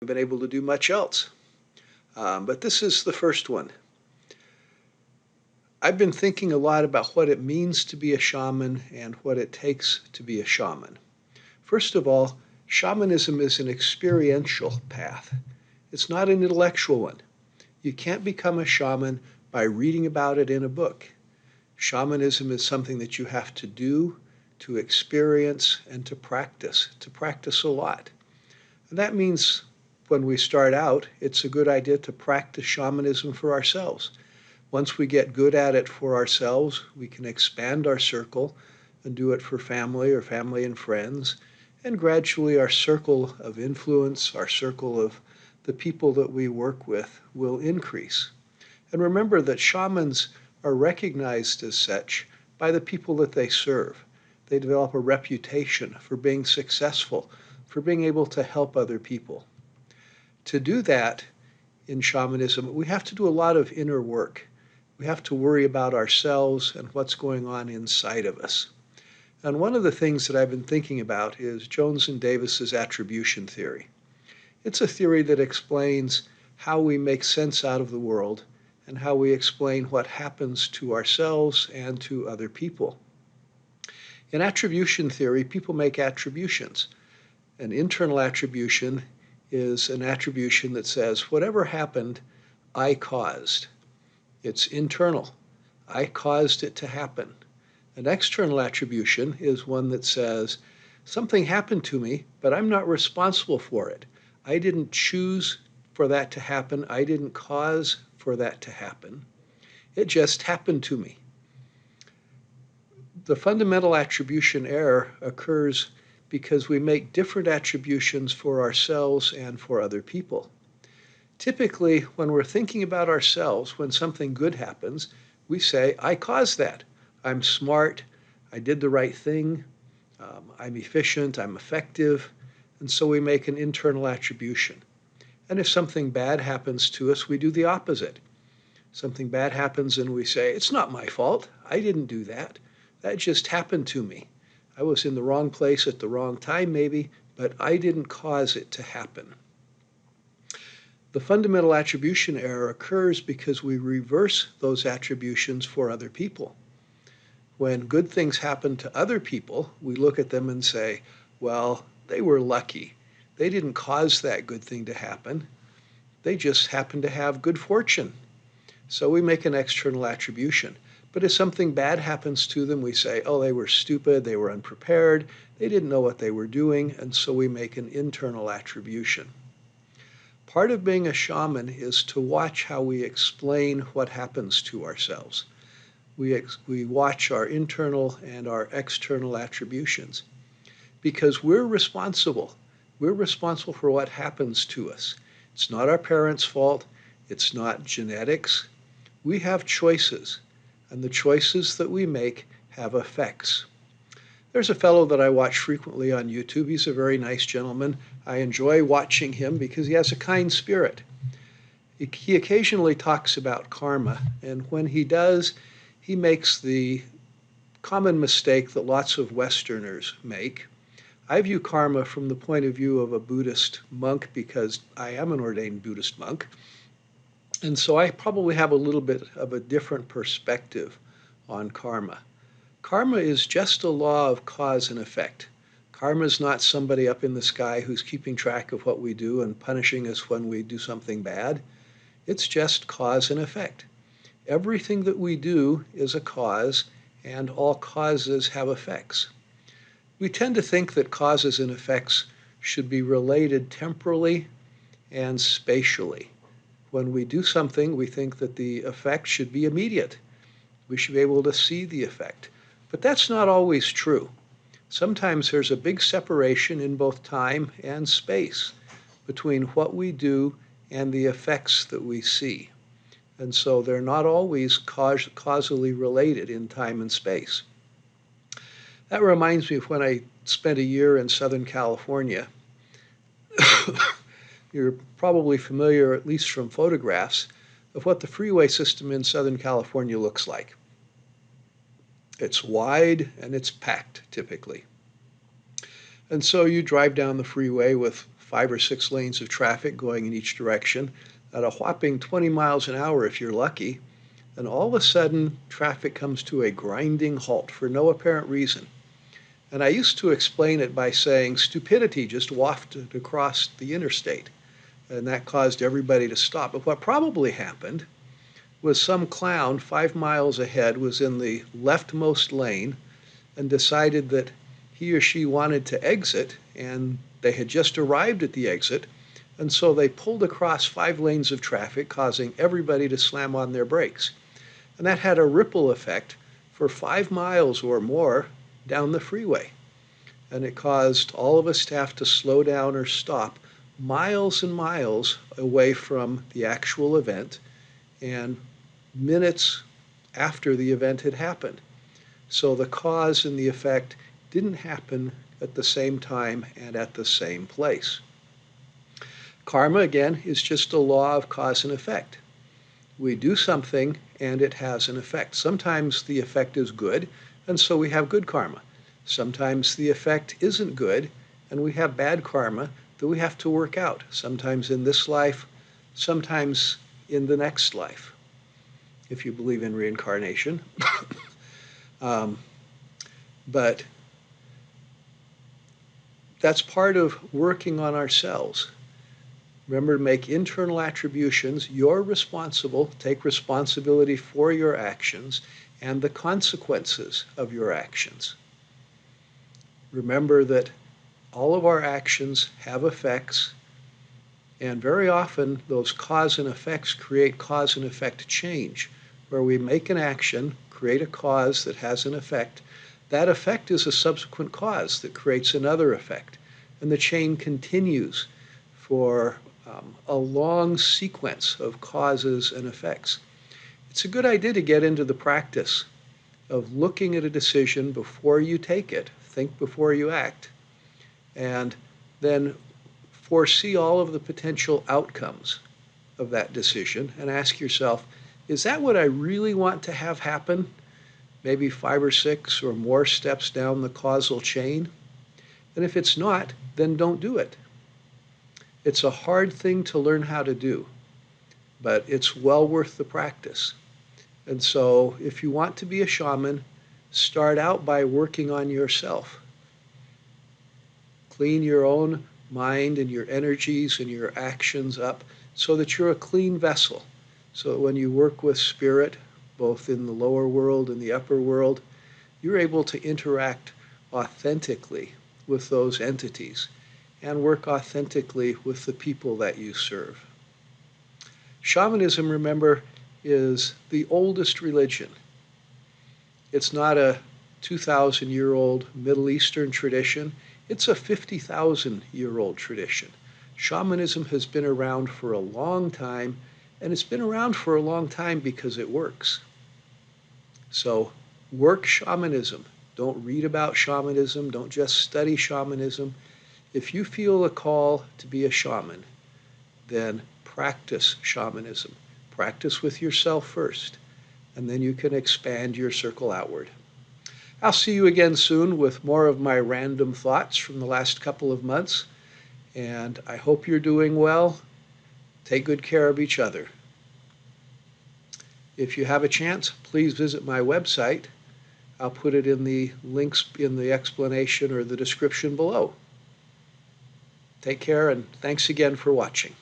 been able to do much else. But this is the first one. I've been thinking a lot about what it means to be a shaman and what it takes to be a shaman. First of all, shamanism is an experiential path. It's not an intellectual one. You can't become a shaman by reading about it in a book. Shamanism is something that you have to do, to experience, and to practice a lot. And that means when we start out, it's a good idea to practice shamanism for ourselves. Once we get good at it for ourselves, we can expand our circle and do it for family or family and friends. And gradually our circle of influence, our circle of the people that we work with will increase. And remember that shamans are recognized as such by the people that they serve. They develop a reputation for being successful, for being able to help other people. To do that in shamanism, we have to do a lot of inner work. We have to worry about ourselves and what's going on inside of us. And one of the things that I've been thinking about is Jones and Davis's attribution theory. It's a theory that explains how we make sense out of the world and how we explain what happens to ourselves and to other people. In attribution theory, people make attributions. An internal attribution is an attribution that says, whatever happened, I caused. It's internal. I caused it to happen. An external attribution is one that says, something happened to me, but I'm not responsible for it. I didn't choose for that to happen. I didn't cause for that to happen. It just happened to me. The fundamental attribution error occurs because we make different attributions for ourselves and for other people. Typically, when we're thinking about ourselves, when something good happens, we say, I caused that. I'm smart. I did the right thing. I'm efficient. I'm effective. And so we make an internal attribution. And if something bad happens to us, we do the opposite. Something bad happens and we say, it's not my fault. I didn't do that. That just happened to me. I was in the wrong place at the wrong time maybe, but I didn't cause it to happen. The fundamental attribution error occurs because we reverse those attributions for other people. When good things happen to other people, we look at them and say, well, they were lucky. They didn't cause that good thing to happen. They just happened to have good fortune. So we make an external attribution. But if something bad happens to them, we say, oh, they were stupid, they were unprepared, they didn't know what they were doing, and so we make an internal attribution. Part of being a shaman is to watch how we explain what happens to ourselves. We watch our internal and our external attributions because we're responsible. We're responsible for what happens to us. It's not our parents' fault. It's not genetics. We have choices, and the choices that we make have effects. There's a fellow that I watch frequently on YouTube. He's a very nice gentleman. I enjoy watching him because he has a kind spirit. He occasionally talks about karma, and when he does, he makes the common mistake that lots of Westerners make. I view karma from the point of view of a Buddhist monk because I am an ordained Buddhist monk. And so I probably have a little bit of a different perspective on karma. Karma is just a law of cause and effect. Karma is not somebody up in the sky who's keeping track of what we do and punishing us when we do something bad. It's just cause and effect. Everything that we do is a cause, and all causes have effects. We tend to think that causes and effects should be related temporally and spatially. When we do something, we think that the effect should be immediate. We should be able to see the effect. But that's not always true. Sometimes there's a big separation in both time and space between what we do and the effects that we see. And so they're not always causally related in time and space. That reminds me of when I spent a year in Southern California. You're probably familiar, at least from photographs, of what the freeway system in Southern California looks like. It's wide and it's packed, typically. And so you drive down the freeway with 5 or 6 lanes of traffic going in each direction at a whopping 20 miles an hour if you're lucky, and all of a sudden traffic comes to a grinding halt for no apparent reason. And I used to explain it by saying stupidity just wafted across the interstate, and that caused everybody to stop. But what probably happened was some clown 5 miles ahead was in the leftmost lane and decided that he or she wanted to exit, and they had just arrived at the exit, and so they pulled across 5 lanes of traffic, causing everybody to slam on their brakes. And that had a ripple effect for 5 miles or more down the freeway. And it caused all of us to have to slow down or stop miles and miles away from the actual event and minutes after the event had happened. So the cause and the effect didn't happen at the same time and at the same place. Karma, again, is just a law of cause and effect. We do something and it has an effect. Sometimes the effect is good, and so we have good karma. Sometimes the effect isn't good, and we have bad karma that we have to work out, sometimes in this life, sometimes in the next life, if you believe in reincarnation. But that's part of working on ourselves. Remember to make internal attributions. You're responsible. Take responsibility for your actions and the consequences of your actions. Remember that all of our actions have effects, and very often those cause and effects create cause and effect change, where we make an action, create a cause that has an effect. That effect is a subsequent cause that creates another effect, and the chain continues for a long sequence of causes and effects. It's a good idea to get into the practice of looking at a decision before you take it, think before you act, and then foresee all of the potential outcomes of that decision and ask yourself, is that what I really want to have happen? Maybe 5 or 6 or more steps down the causal chain? And if it's not, then don't do it. It's a hard thing to learn how to do, but it's well worth the practice. And so if you want to be a shaman, start out by working on yourself. Clean your own mind and your energies and your actions up so that you're a clean vessel. So that when you work with spirit, both in the lower world and the upper world, you're able to interact authentically with those entities and work authentically with the people that you serve. Shamanism, remember, is the oldest religion. It's not a 2,000-year-old Middle Eastern tradition. It's a 50,000-year-old tradition. Shamanism has been around for a long time, and it's been around for a long time because it works. So work shamanism. Don't read about shamanism. Don't just study shamanism. If you feel a call to be a shaman, then practice shamanism. Practice with yourself first, and then you can expand your circle outward. I'll see you again soon with more of my random thoughts from the last couple of months, and I hope you're doing well. Take good care of each other. If you have a chance, please visit my website. I'll put it in the links in the explanation or the description below. Take care, and thanks again for watching.